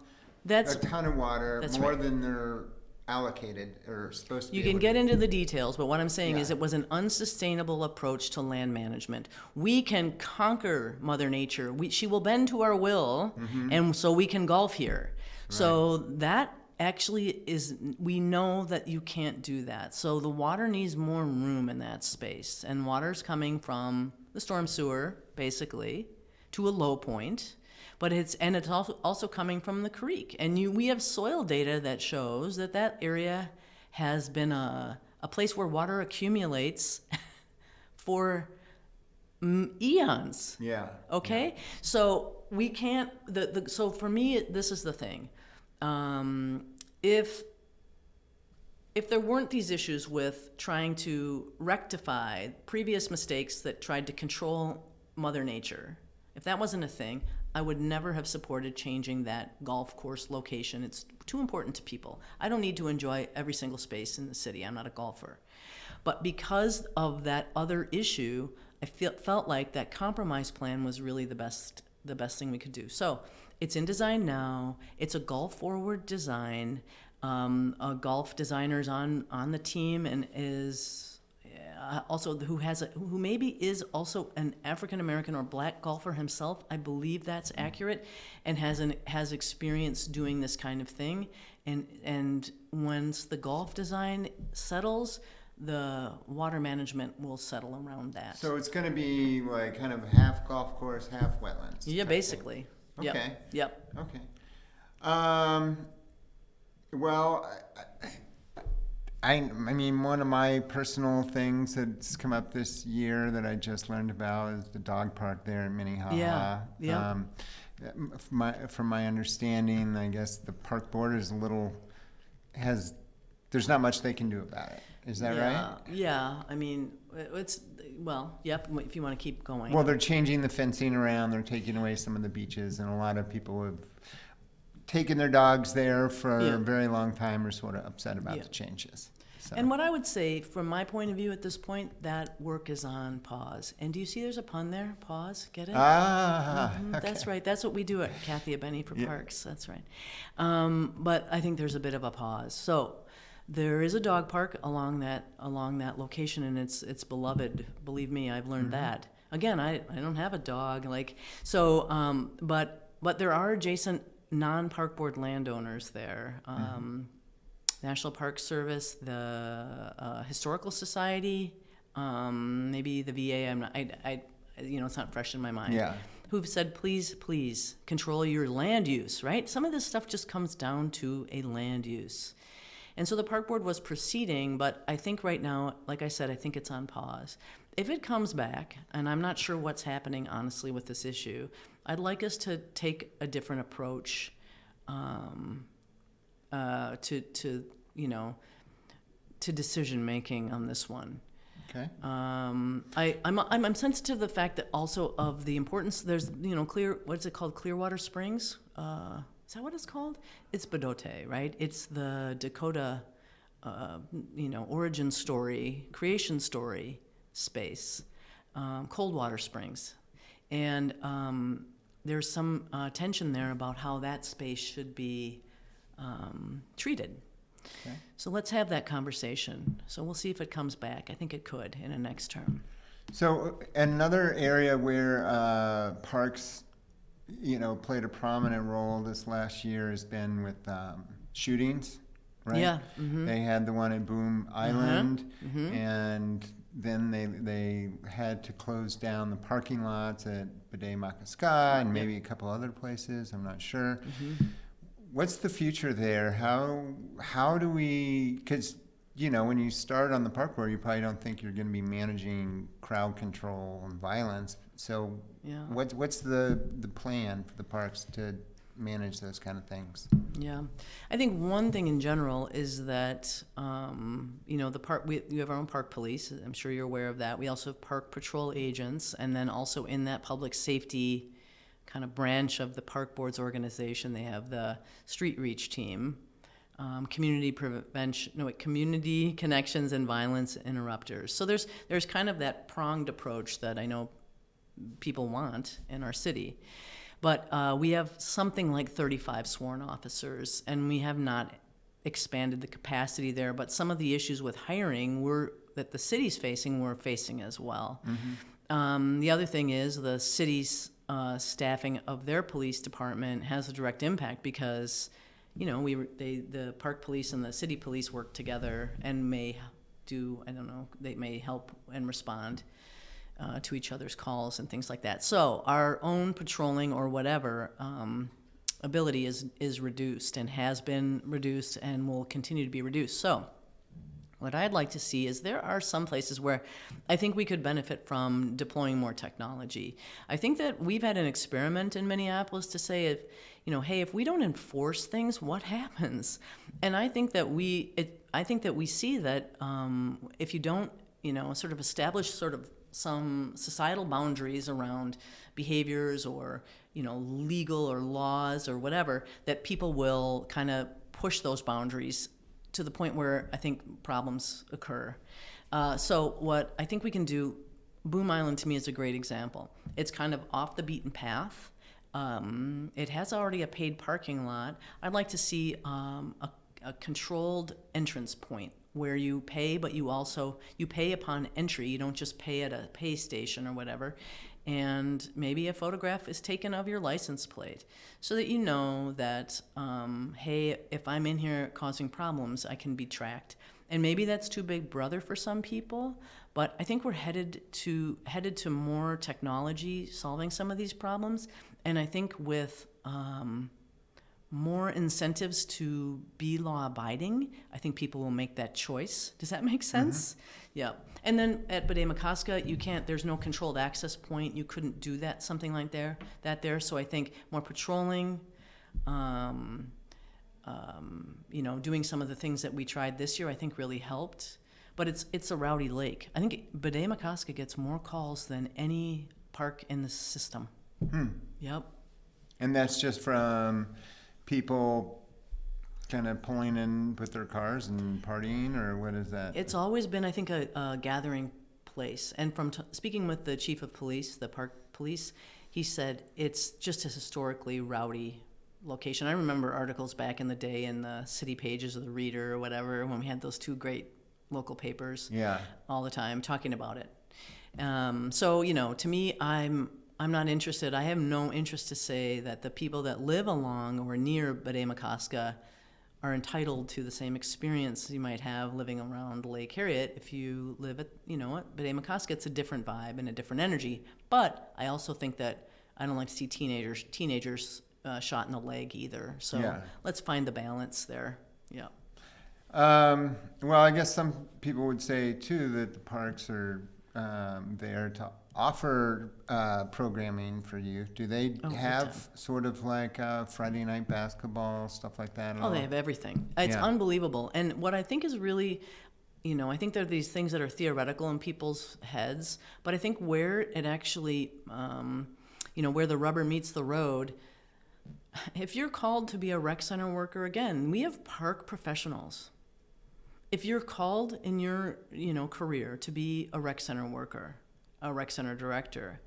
a ton of water, more than they're allocated or supposed to be. You can get into the details, but what I'm saying is it was an unsustainable approach to land management. We can conquer Mother Nature. She will bend to our will, and so we can golf here. Right. So that actually we know that you can't do that. So the water needs more room in that space, and water's coming from the storm sewer, basically, to a low point. But it's also coming from the creek. And we have soil data that shows that area has been a place where water accumulates for eons. Yeah. Okay? Yeah. So we can't, so for me, this is the thing. If there weren't these issues with trying to rectify previous mistakes that tried to control Mother Nature, if that wasn't a thing, I would never have supported changing that golf course location. It's too important to people. I don't need to enjoy every single space in the city. I'm not a golfer. But because of that other issue, I felt like that compromise plan was really the best thing we could do. So it's in design now. It's a golf-forward design. A golf designer's on the team and is also who maybe is also an African American or black golfer himself. I believe that's accurate, and has experience doing this kind of thing. And once the golf design settles, the water management will settle around that. So it's going to be like kind of half golf course, half wetlands. Yeah, basically. Thing. Okay. Yep. Okay. Well, I mean, one of my personal things that's come up this year that I just learned about is the dog park there in Minneapolis. Yeah. From my understanding, I guess the park board is there's not much they can do about it. Is that right? Yeah. I mean, yep, if you want to keep going. Well, they're changing the fencing around. They're taking away some of the beaches, and a lot of people have taken their dogs there for a very long time are sort of upset about the changes. So. And what I would say, from my point of view at this point, that work is on pause. And do you see there's a pun there? Pause? Get it? Okay. That's right. That's what we do at Cathy Abene for Parks. That's right. But I think there's a bit of a pause. So there is a dog park along that location, and it's beloved. Believe me, I've learned that. Again, I don't have a dog, but there are adjacent non-park board landowners there. National Park Service, the Historical Society, maybe the VA. It's not fresh in my mind. Yeah. Who've said, please control your land use, right? Some of this stuff just comes down to a land use. And so the park board was proceeding, but I think right now, like I said, I think it's on pause. If it comes back, and I'm not sure what's happening honestly with this issue, I'd like us to take a different approach to decision making on this one. Okay. I'm sensitive to the fact that also of the importance. There's what's it called? Clearwater Springs. Is that what it's called? It's Bedote, right? It's the Dakota, origin story, creation story space, Coldwater Springs, and there's some tension there about how that space should be treated. Okay. So let's have that conversation. So we'll see if it comes back. I think it could in a next term. So another area where parks, played a prominent role this last year has been with shootings, right? Yeah. Mm-hmm. They had the one at Boom Island, and then they had to close down the parking lots at Bede Makaska and maybe a couple other places. I'm not sure. What's the future there? How do we? Because when you start on the park board, you probably don't think you're going to be managing crowd control and violence. So what's the plan for the parks to manage those kind of things? Yeah, I think one thing in general is that the park. We have our own park police. I'm sure you're aware of that. We also have park patrol agents, and then also in that public safety kind of branch of the park board's organization, they have the street reach team, community connections and violence interrupters. So there's kind of that pronged approach that I know people want in our city. But we have something like 35 sworn officers, and we have not expanded the capacity there. But some of the issues with hiring that the city's facing, we're facing as well. The other thing is the city's staffing of their police department has a direct impact because, the park police and the city police work together and may they may help and respond to each other's calls and things like that. So our own patrolling or whatever ability is reduced and has been reduced and will continue to be reduced. So what I'd like to see is there are some places where I think we could benefit from deploying more technology. I think that we've had an experiment in Minneapolis to say, if we don't enforce things, what happens? And I think that we see that if you don't, sort of establish sort of some societal boundaries around behaviors or, legal or laws or whatever, that people will kind of push those boundaries to the point where I think problems occur. So what I think we can do, Boom Island to me is a great example. It's kind of off the beaten path. It has already a paid parking lot. I'd like to see a controlled entrance point where you pay, but you pay upon entry. You don't just pay at a pay station or whatever. And maybe a photograph is taken of your license plate so that you know that, hey, if I'm in here causing problems, I can be tracked. And maybe that's too big brother for some people, but I think we're headed to more technology solving some of these problems. And I think with more incentives to be law-abiding, I think people will make that choice. Does that make sense? Yeah. And then at Bede-Makaska, there's no controlled access point. You couldn't do something like that there. So I think more patrolling, doing some of the things that we tried this year, I think really helped. But it's a rowdy lake. I think Bede-Makaska gets more calls than any park in the system. Yep. And that's just from people kind of pulling in with their cars and partying, or what is that? It's always been, I think, a gathering place. And from speaking with the chief of police, the park police, he said it's just a historically rowdy location. I remember articles back in the day in the city pages of the Reader or whatever, when we had those two great local papers all the time talking about it. So, to me, I'm not interested. I have no interest to say that the people that live along or near Bede-Makaska are entitled to the same experience you might have living around Lake Harriet. If you live at, Bede-Makaska, it's a different vibe and a different energy. But I also think that I don't like to see teenagers shot in the leg either. So let's find the balance there. Yeah. Well, I guess some people would say too that the parks are there to offer programming for youth. Do they have sort of like Friday night basketball, stuff like that? Oh, they have everything. It's unbelievable. And what I think is really, I think there are these things that are theoretical in people's heads, but I think where it actually, where the rubber meets the road, if you're called to be a rec center worker, again, we have park professionals. If you're called in your, career to be a rec center worker, a rec center director,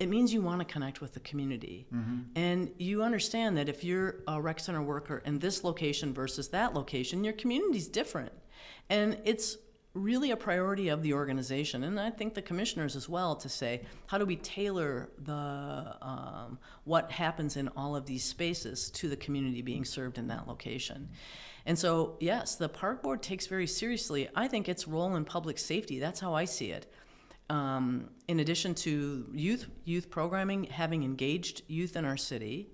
it means you want to connect with the community. And you understand that if you're a rec center worker in this location versus that location, your community's different. And it's really a priority of the organization, and I think the commissioners as well, to say, how do we tailor the what happens in all of these spaces to the community being served in that location? And so, yes, the park board takes very seriously, I think, its role in public safety. That's how I see it. In addition to youth programming, having engaged youth in our city,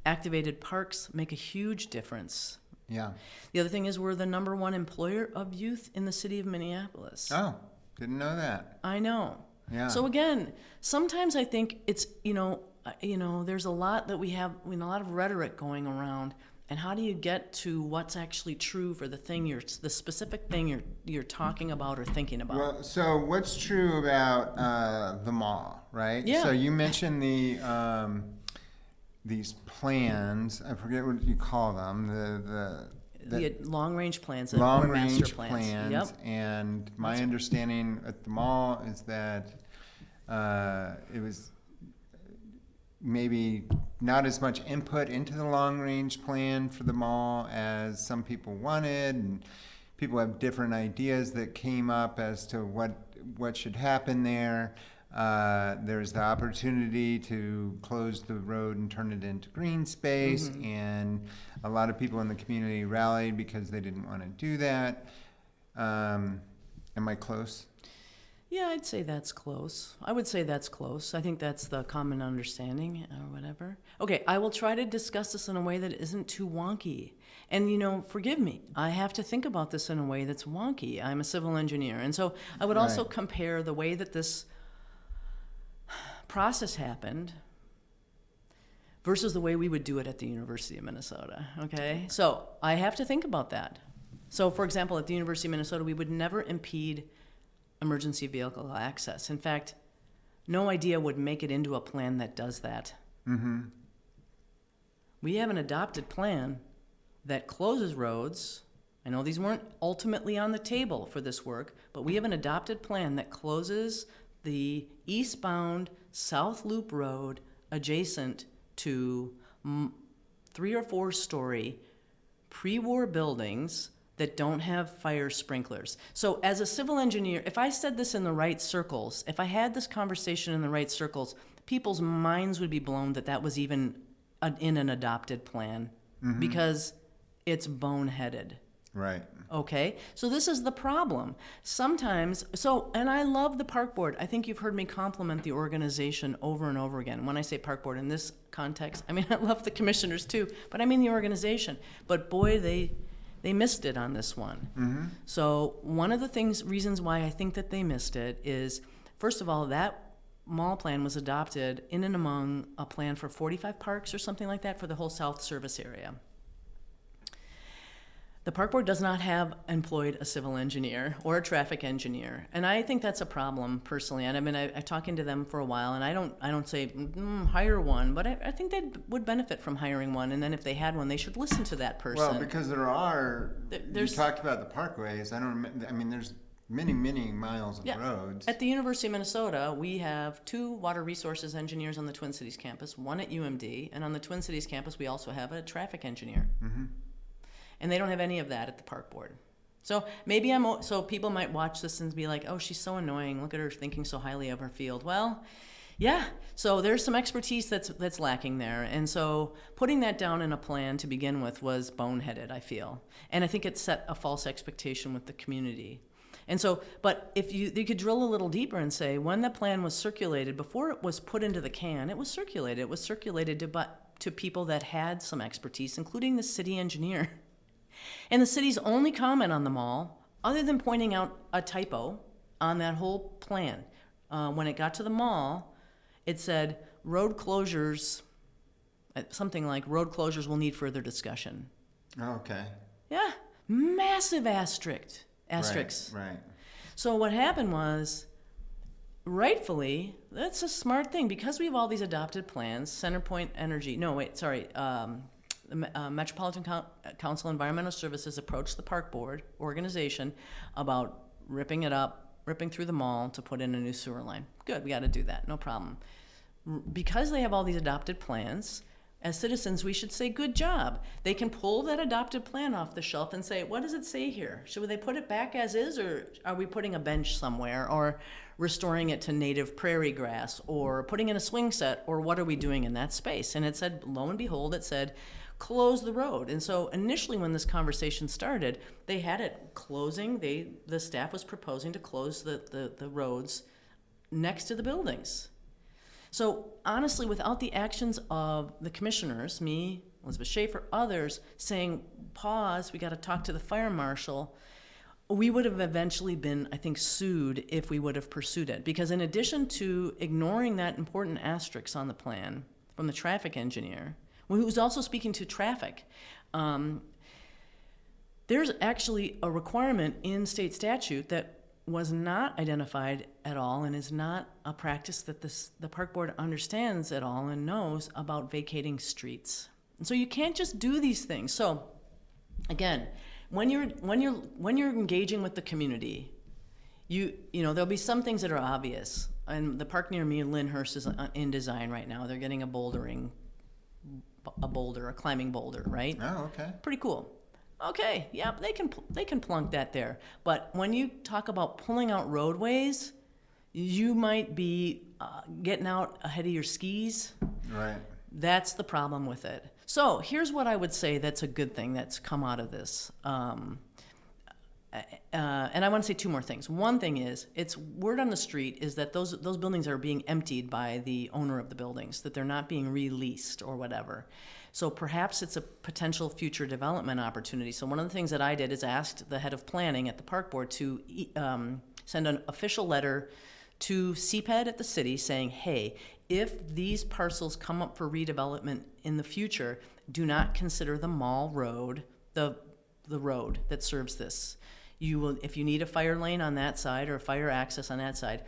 activated parks make a huge difference. Yeah. The other thing is we're the #1 employer of youth in the city of Minneapolis. Oh, didn't know that. I know. Yeah. So again, sometimes I think it's, there's a lot that we have, a lot of rhetoric going around. And how do you get to what's actually true for the specific thing you're talking about or thinking about? Well, so what's true about the mall, right? Yeah. So you mentioned these plans. I forget what you call them. The long-range plans, long-range master plans. Yep. And my understanding at the mall is that it was maybe not as much input into the long-range plan for the mall as some people wanted, and people have different ideas that came up as to what should happen there. There's the opportunity to close the road and turn it into green space, and a lot of people in the community rallied because they didn't want to do that. Am I close? Yeah, I'd say that's close. I would say that's close. I think that's the common understanding or whatever. Okay, I will try to discuss this in a way that isn't too wonky. And, forgive me, I have to think about this in a way that's wonky. I'm a civil engineer. And so I would also compare the way that this process happened versus the way we would do it at the University of Minnesota, okay? So I have to think about that. So, for example, at the University of Minnesota, we would never impede emergency vehicle access. In fact, no idea would make it into a plan that does that. We have an adopted plan that closes roads. I know these weren't ultimately on the table for this work, but we have an adopted plan that closes the eastbound South Loop Road adjacent to 3 or 4 story pre-war buildings that don't have fire sprinklers. So as a civil engineer, if I said this in the right circles, if I had this conversation in the right circles, people's minds would be blown that that was even in an adopted plan, because it's boneheaded. Right. Okay, so this is the problem. Sometimes, and I love the park board. I think you've heard me compliment the organization over and over again. When I say park board in this context, I mean, I love the commissioners too, but I mean the organization. But boy, they missed it on this one. So one of the reasons why I think that they missed it is, first of all, that mall plan was adopted in and among a plan for 45 parks or something like that for the whole South Service area. The park board does not have employed a civil engineer or a traffic engineer, and I think that's a problem personally. And I mean, I talking to them for a while, and I don't say hire one, but I think they would benefit from hiring one. And then if they had one, they should listen to that person. Well, because you talked about the parkways. I mean, there's many miles of roads. At the University of Minnesota, we have 2 water resources engineers on the Twin Cities campus, one at UMD, and on the Twin Cities campus, we also have a traffic engineer. And they don't have any of that at the park board. So maybe so people might watch this and be like, oh, she's so annoying. Look at her thinking so highly of her field. Well, yeah, so there's some expertise that's lacking there. And so putting that down in a plan to begin with was boneheaded, I feel. And I think it set a false expectation with the community. And so, but if you could drill a little deeper and say, when the plan was circulated, before it was put into the can, it was circulated. It was circulated to people that had some expertise, including the city engineer. And the city's only comment on the mall, other than pointing out a typo on that whole plan, when it got to the mall, it said road closures, something like road closures will need further discussion. Okay. Yeah, massive asterisks. Right. So what happened was, rightfully, that's a smart thing, because we have all these adopted plans. Centerpoint Energy, the Metropolitan Council Environmental Services approached the park board organization about ripping through the mall to put in a new sewer line. Good, we got to do that, no problem. Because they have all these adopted plans, as citizens, we should say, good job. They can pull that adopted plan off the shelf and say, what does it say here? Should they put it back as is, or are we putting a bench somewhere, or restoring it to native prairie grass, or putting in a swing set, or what are we doing in that space? And it said, lo and behold, it said, close the road. And so initially when this conversation started, they had it closing. The staff was proposing to close the roads next to the buildings. So honestly, without the actions of the commissioners, me, Elizabeth Schaefer, others, saying, pause, we got to talk to the fire marshal, we would have eventually been, I think, sued if we would have pursued it. Because in addition to ignoring that important asterisk on the plan from the traffic engineer, who was also speaking to traffic, there's actually a requirement in state statute that was not identified at all, and is not a practice that the park board understands at all and knows about vacating streets. And so you can't just do these things. So again, when you're engaging with the community, you know there'll be some things that are obvious. And the park near me in Lyndhurst is in design right now. They're getting a climbing boulder, right? Oh, okay. Pretty cool. Okay, yeah, they can plunk that there. But when you talk about pulling out roadways, you might be getting out ahead of your skis. Right. That's the problem with it. So here's what I would say that's a good thing that's come out of this. And I want to say 2 more things. One thing is, it's word on the street is that those buildings are being emptied by the owner of the buildings, that they're not being released or whatever. So perhaps it's a potential future development opportunity. So one of the things that I did is asked the head of planning at the park board to send an official letter to CPED at the city saying, hey, if these parcels come up for redevelopment in the future, do not consider the mall road the road that serves this. You will, if you need a fire lane on that side or a fire access on that side,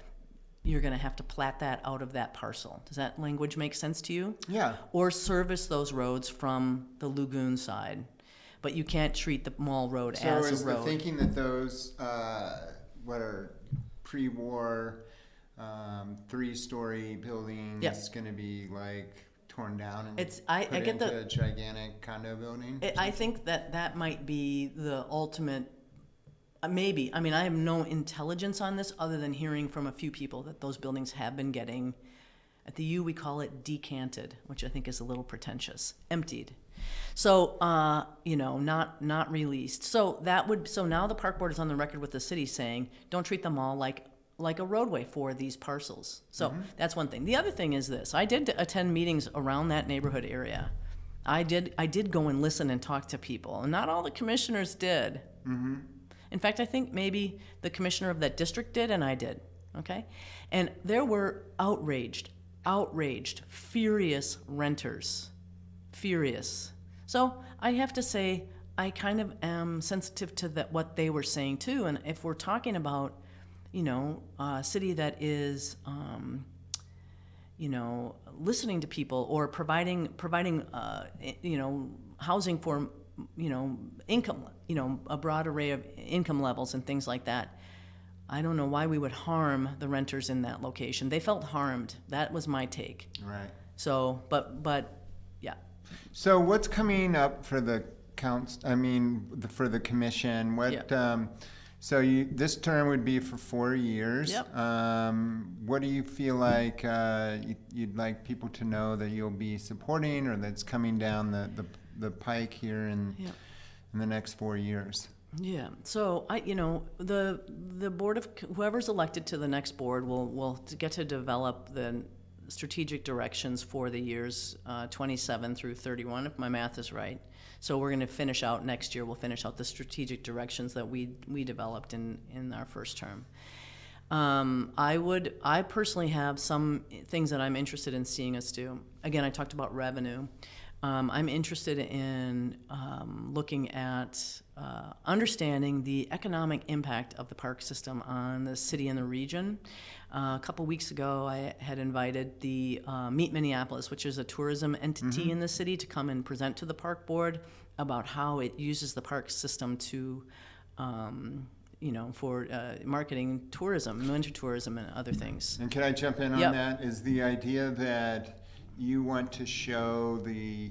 you're going to have to plat that out of that parcel. Does that language make sense to you? Yeah. Or service those roads from the lagoon side. But you can't treat the mall road as a road. So is the thinking that those, what are pre-war 3-story buildings Yep. going to be like torn down and I put get into a gigantic condo building? I think that might be the ultimate. Maybe. I mean, I have no intelligence on this other than hearing from a few people that those buildings have been getting, at the U we call it decanted, which I think is a little pretentious, emptied. So, not released. So now the park board is on the record with the city saying, don't treat them all like a roadway for these parcels. So that's one thing. The other thing is this: I did attend meetings around that neighborhood area. I did go and listen and talk to people, and not all the commissioners did. Mm-hmm. In fact, I think maybe the commissioner of that district did, and I did. Okay, and there were outraged, furious renters, furious. So I have to say, I kind of am sensitive to what they were saying too. And if we're talking about, a city that is, listening to people or providing, housing for, income, a broad array of income levels and things like that. I don't know why we would harm the renters in that location. They felt harmed. That was my take. Right. So, but, yeah. So what's coming up for the for the commission? So this term would be for 4 years. Yep. What do you feel like you'd like people to know that you'll be supporting, or that's coming down the pike here in the next 4 years? Yeah. So the board of whoever's elected to the next board will get to develop the strategic directions for the years 27 through 31, if my math is right. So we're going to finish out next year. We'll finish out the strategic directions that we developed in our first term. I personally have some things that I'm interested in seeing us do. Again, I talked about revenue. I'm interested in looking at understanding the economic impact of the park system on the city and the region. A couple weeks ago, I had invited the Meet Minneapolis, which is a tourism entity in the city, to come and present to the park board about how it uses the park system to, for marketing tourism, winter tourism, and other things. And can I jump in on that? Is the idea that you want to show the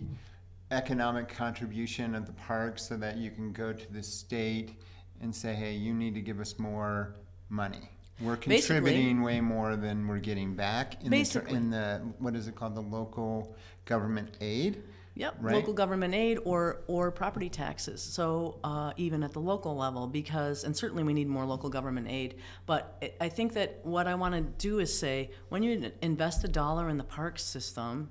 economic contribution of the park so that you can go to the state and say, hey, you need to give us more money? We're contributing way more than we're getting back in the what is it called, the local government aid? Yep, right? Local government aid or property taxes. So even at the local level, and certainly we need more local government aid. But I think that what I want to do is say, when you invest $1 in the park system,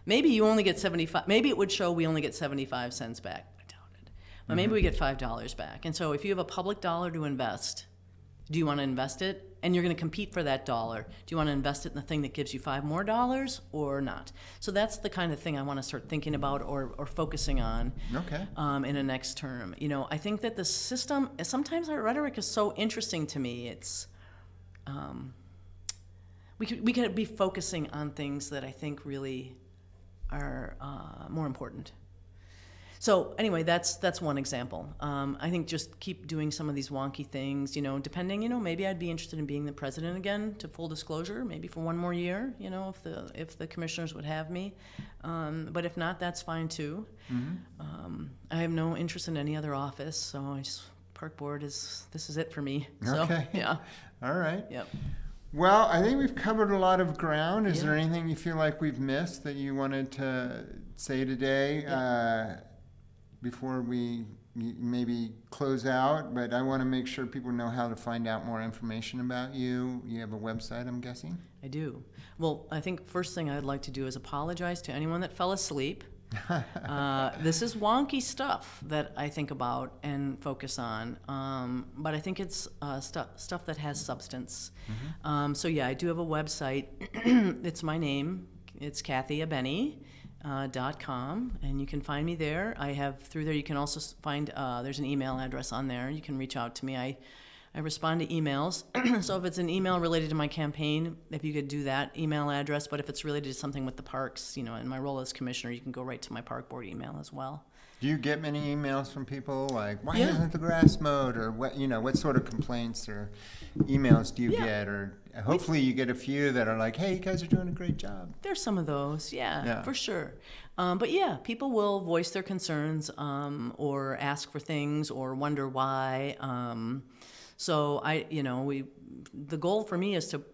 maybe you only get 75. Maybe it would show we only get 75 cents back. I doubt it. But maybe we get $5 back. And so if you have a public dollar to invest, do you want to invest it? And you're going to compete for that dollar. Do you want to invest it in the thing that gives you $5 more or not? So that's the kind of thing I want to start thinking about or focusing on in a next term. I think that the system, sometimes our rhetoric is so interesting to me. It's we could be focusing on things that I think really are more important. So anyway, that's one example. I think just keep doing some of these wonky things, depending, maybe I'd be interested in being the president again, to full disclosure, maybe for one more year, if the commissioners would have me. But if not, that's fine too. I have no interest in any other office, so park board this is it for me. Okay. So, yeah. All right. Yep. Well, I think we've covered a lot of ground. Is there anything you feel like we've missed that you wanted to say today? Before we maybe close out, but I want to make sure people know how to find out more information about you. You have a website, I'm guessing? I do. Well, I think first thing I'd like to do is apologize to anyone that fell asleep. This is wonky stuff that I think about and focus on, but I think it's stuff that has substance. So yeah, I do have a website. It's my name. It's Cathy Abene. .com, and you can find me there. Through there you can also find there's an email address on there. You can reach out to me. I I respond to emails. So if it's an email related to my campaign, if you could do that email address, but if it's related to something with the parks, in my role as commissioner, you can go right to my park board email as well. Do you get many emails from people like, why Yeah. isn't the grass mowed? Or what sort of complaints or emails do you Yeah. get? Or hopefully you get a few that are like, hey, you guys are doing a great job. There's some of those, yeah. For sure. But yeah, people will voice their concerns or ask for things or wonder why. So the goal for me is to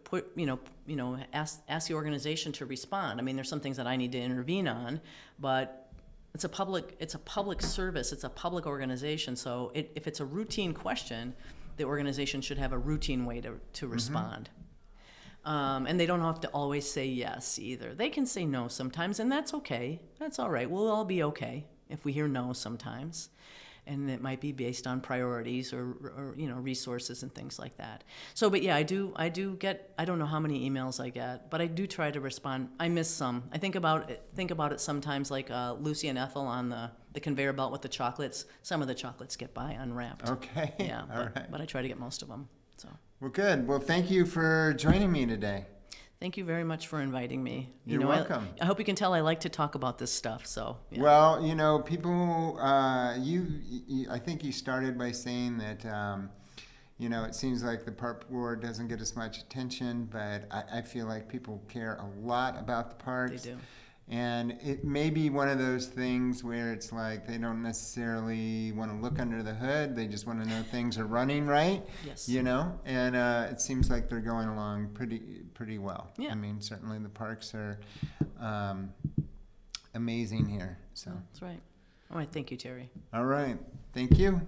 ask the organization to respond. I mean, there's some things that I need to intervene on, but it's a public service. It's a public organization. So if it's a routine question, the organization should have a routine way to respond. And they don't have to always say yes either. They can say no sometimes, and that's okay. That's all right. We'll all be okay if we hear no sometimes. And it might be based on priorities or resources and things like that. So, but yeah, I do get, I don't know how many emails I get, but I do try to respond. I miss some. I think about it sometimes, like Lucy and Ethel on the conveyor belt with the chocolates. Some of the chocolates get by unwrapped. Okay. Yeah, All right. but I try to get most of them. So. Well, good. Well, thank you for joining me today. Thank you very much for inviting me. You're welcome. I hope you can tell I like to talk about this stuff. So. Yeah. Well, people, I think you started by saying that, it seems like the park board doesn't get as much attention, but I feel like people care a lot about the parks. They do. And it may be one of those things where it's like they don't necessarily want to look under the hood. They just want to know things are running right. Yes. And it seems like they're going along pretty well. Yeah. I mean, certainly the parks are amazing here. So. That's right. All right. Thank you, Terry. All right. Thank you.